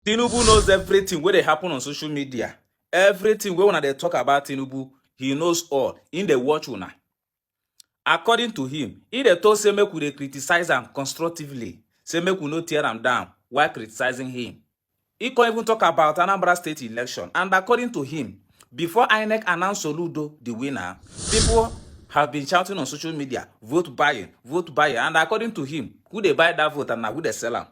Tinubu knows everything wey dey happen on social media. Everything wey una dey talk about Tinubu, he knows all. He dey watch una. According to him, he dey talk say make we dey criticize am constructively, say make we no tear am down while criticizing him. He can't even talk about Anambra State election, and according to him, before INEC announced Soludo the winner, people have been shouting on social media, vote buying, and according to him, who dey buy that vote and na who dey sell am.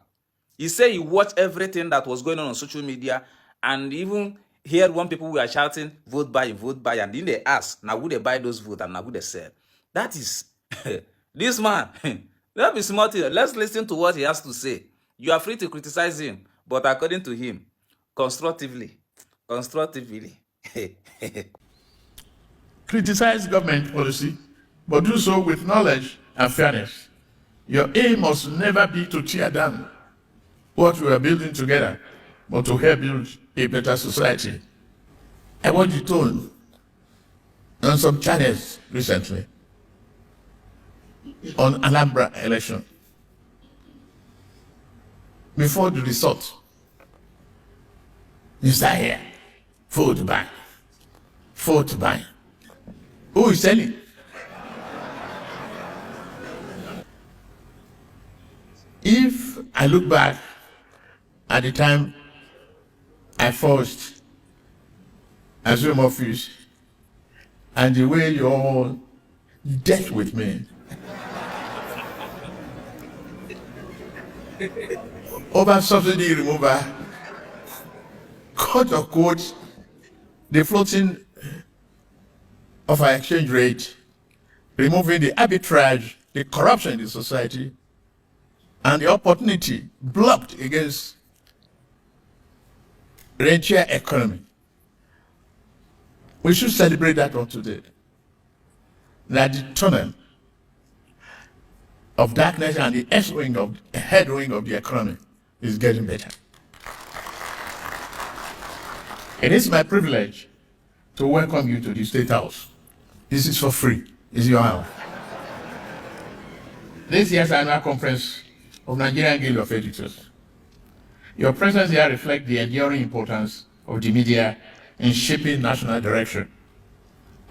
He said he watched everything that was going on social media and even heard when people were shouting, vote buying, and then they ask, now who they buy those votes and now who they sell. That is, this man, let me smart here. Let's listen to what he has to say. You are free to criticize him, but according to him, constructively. Criticize government policy, but do so with knowledge and fairness. Your aim must never be to tear down what we are building together, but to help build a better society. I watched the tone on some channels recently on Alhambra election. Before the result, you start here, vote buy. Who is selling? If I look back at the time I first assumed office and the way you all dealt with me, over subsidy removal, quote unquote, the floating of our exchange rate, removing the arbitrage, the corruption in the society, and the opportunity blocked against rentier economy. We should celebrate that one today. That the tunnel of darkness and the head wing of the economy is getting better. It is my privilege to welcome you to the State House. This is for free. It's your house. This year's annual conference of Nigerian Guild of Editors. Your presence here reflects the enduring importance of the media in shaping national direction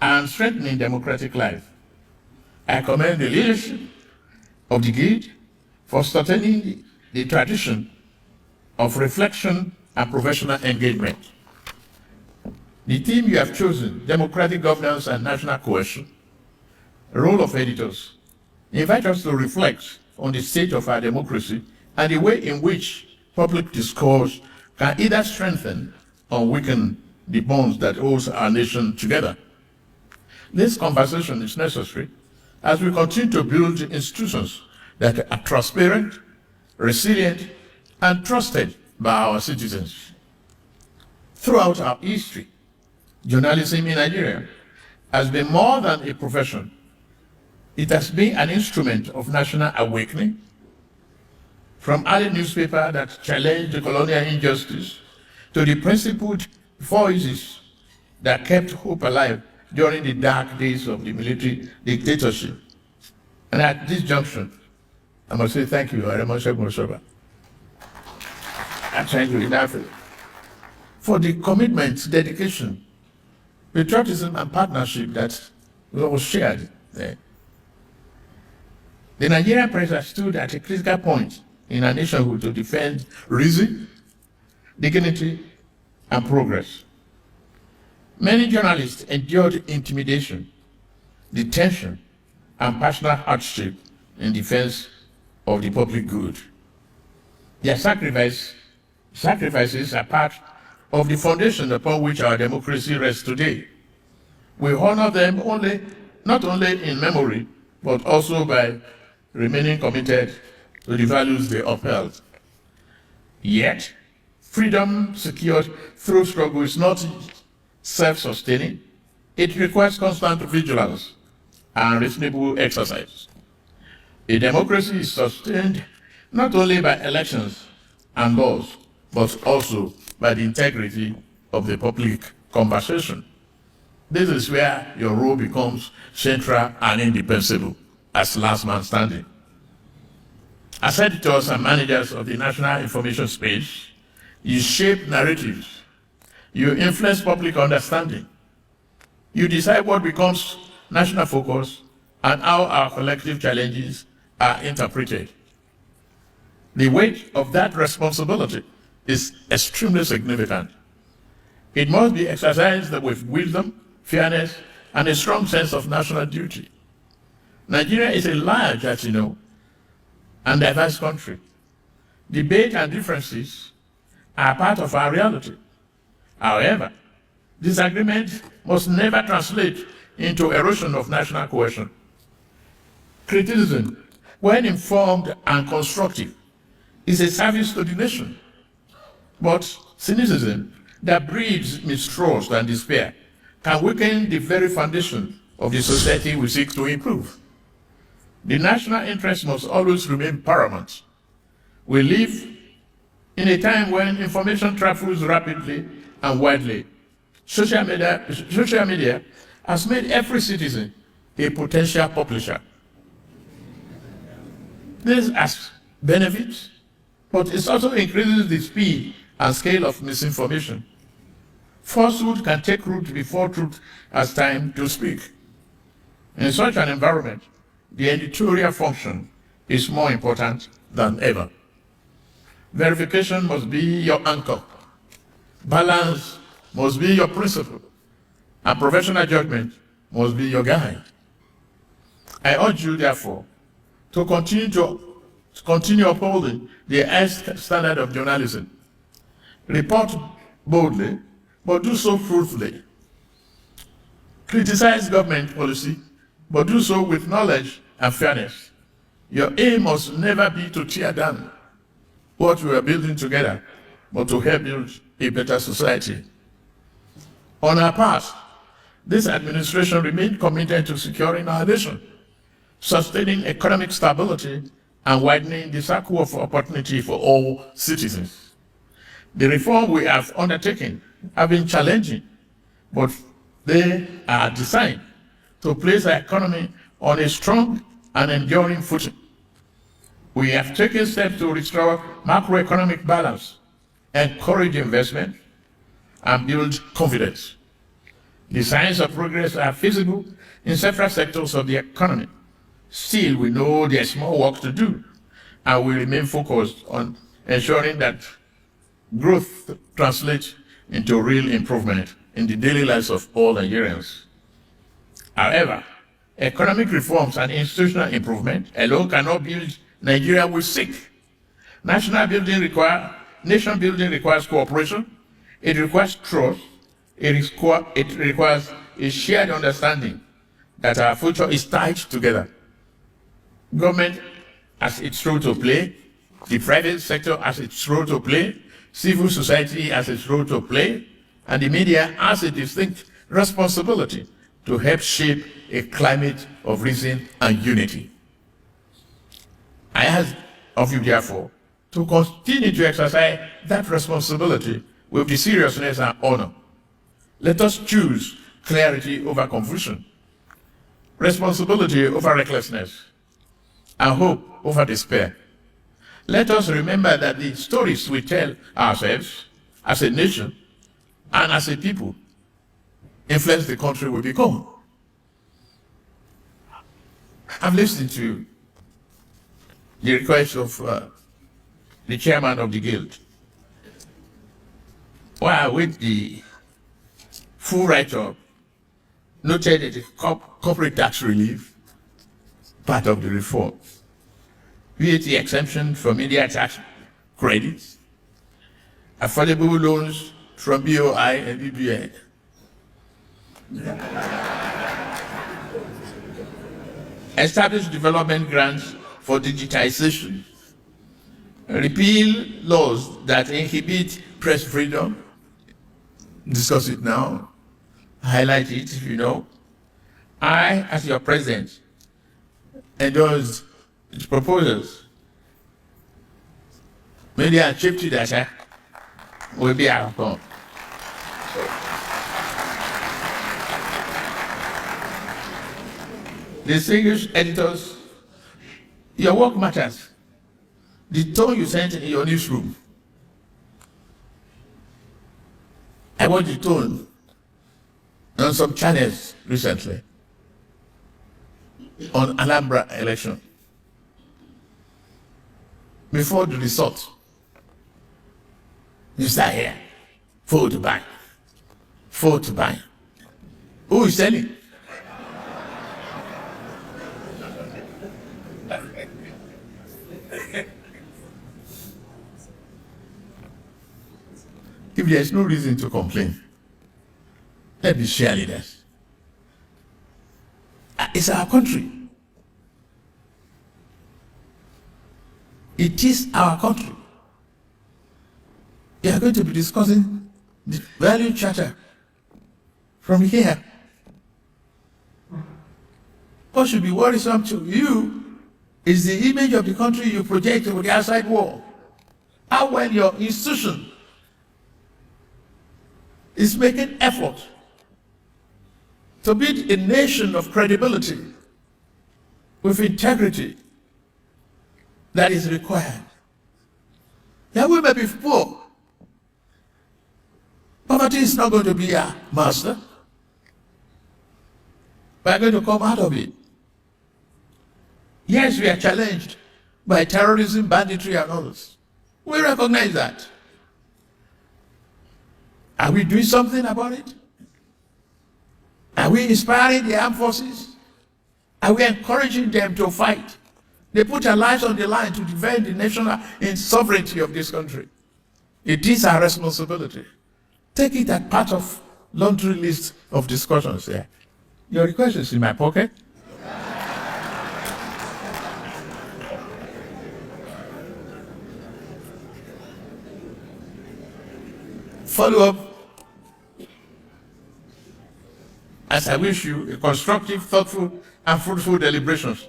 and strengthening democratic life. I commend the leadership of the Guild for sustaining the tradition of reflection and professional engagement. The theme you have chosen, democratic governance and national cohesion, the role of editors, invite us to reflect on the state of our democracy and the way in which public discourse can either strengthen or weaken the bonds that hold our nation together. This conversation is necessary as we continue to build institutions that are transparent, resilient, and trusted by our citizens. Throughout our history, journalism in Nigeria has been more than a profession. It has been an instrument of national awakening, from early newspapers that challenged the colonial injustice to the principled voices that kept hope alive during the dark days of the military dictatorship. And at this junction, I must say thank you, Aremoshegun. I'm trying to enough for the commitment, dedication, patriotism, and partnership that was shared there. The Nigerian press has stood at a critical point in our nationhood to defend reason, dignity, and progress. Many journalists endured intimidation, detention, and personal hardship in defense of the public good. Their sacrifices are part of the foundation upon which our democracy rests today. We honor them not only in memory, but also by remaining committed to the values they upheld. Yet, freedom secured through struggle is not self-sustaining. It requires constant vigilance and reasonable exercise. A democracy is sustained not only by elections and laws, but also by the integrity of the public conversation. This is where your role becomes central and indispensable as last man standing. As editors and managers of the national information space, You shape narratives. You influence public understanding. You decide what becomes national focus and how our collective challenges are interpreted. The weight of that responsibility is extremely significant. It must be exercised with wisdom, fairness, and a strong sense of national duty. Nigeria is a large, as you know, and diverse country. Debate and differences are part of our reality. However, disagreement must never translate into erosion of national cohesion. Criticism, when informed and constructive, is a service to the nation. But cynicism that breeds mistrust and despair can weaken the very foundation of the society we seek to improve. The national interest must always remain paramount. We live in a time when information travels rapidly and widely. Social media has made every citizen a potential publisher. This has benefits, but it also increases the speed and scale of misinformation. Falsehood can take root before truth has time to speak. In such an environment, the editorial function is more important than ever. Verification must be your anchor. Balance must be your principle. And professional judgment must be your guide. I urge you, therefore, to continue upholding the highest standard of journalism. Report boldly, but do so truthfully. Criticize government policy, but do so with knowledge and fairness. Your aim must never be to tear down what we are building together, but to help build a better society. On our part, this administration remains committed to securing our nation, sustaining economic stability, and widening the circle of opportunity for all citizens. The reform we have undertaken have been challenging, but they are designed to place our economy on a strong and enduring footing. We have taken steps to restore macroeconomic balance, encourage investment, and build confidence. The signs of progress are visible in several sectors of the economy. Still, we know there's more work to do, and we remain focused on ensuring that growth translates into real improvement in the daily lives of all Nigerians. However, economic reforms and institutional improvement alone cannot build Nigeria we seek. Nation building requires cooperation, it requires trust, it requires a shared understanding that our future is tied together. Government has its role to play, the private sector has its role to play, civil society has its role to play, and the media has a distinct responsibility to help shape a climate of reason and unity. I ask of you, therefore, to continue to exercise that responsibility with the seriousness and honor. Let us choose clarity over confusion, responsibility over recklessness, and hope over despair. Let us remember that the stories we tell ourselves as a nation and as a people influence the country we become. I've listened to the request of the chairman of the guild. While with the full write-up, noted that the corporate tax relief, part of the reform, VAT exemption from media tax credits, affordable loans from BOI and BBI, establish development grants for digitization, repeal laws that inhibit press freedom, discuss it now, highlight it if you know. I, as your president, endorse its proposals. Media and chief data will be outcome. Distinguished editors, your work matters. The tone you sent in your newsroom I watched the tone on some channels recently on Alhambra election. Before the result, you start here, vote to buy, vote to buy. Who is selling? If there is no reason to complain, let me share leaders. It's our country. It is our country. We are going to be discussing the value charter from here. What should be worrisome to you is the image of the country you project over the outside world. How well your institution is making effort to build a nation of credibility with integrity that is required. Yeah, we may be poor. Poverty is not going to be our master. We are going to come out of it. Yes, we are challenged by terrorism, banditry, and others. We recognize that. Are we doing something about it? Are we inspiring the armed forces? Are we encouraging them to fight? They put their lives on the line to defend the national sovereignty of this country. It is our responsibility. Take it as part of laundry list of discussions there. Your request is in my pocket. Follow up as I wish you a constructive, thoughtful, and fruitful deliberations.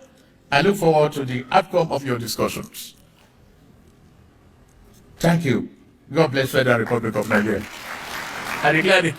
I look forward to the outcome of your discussions. Thank you. God bless Federal Republic of Nigeria. I declare it.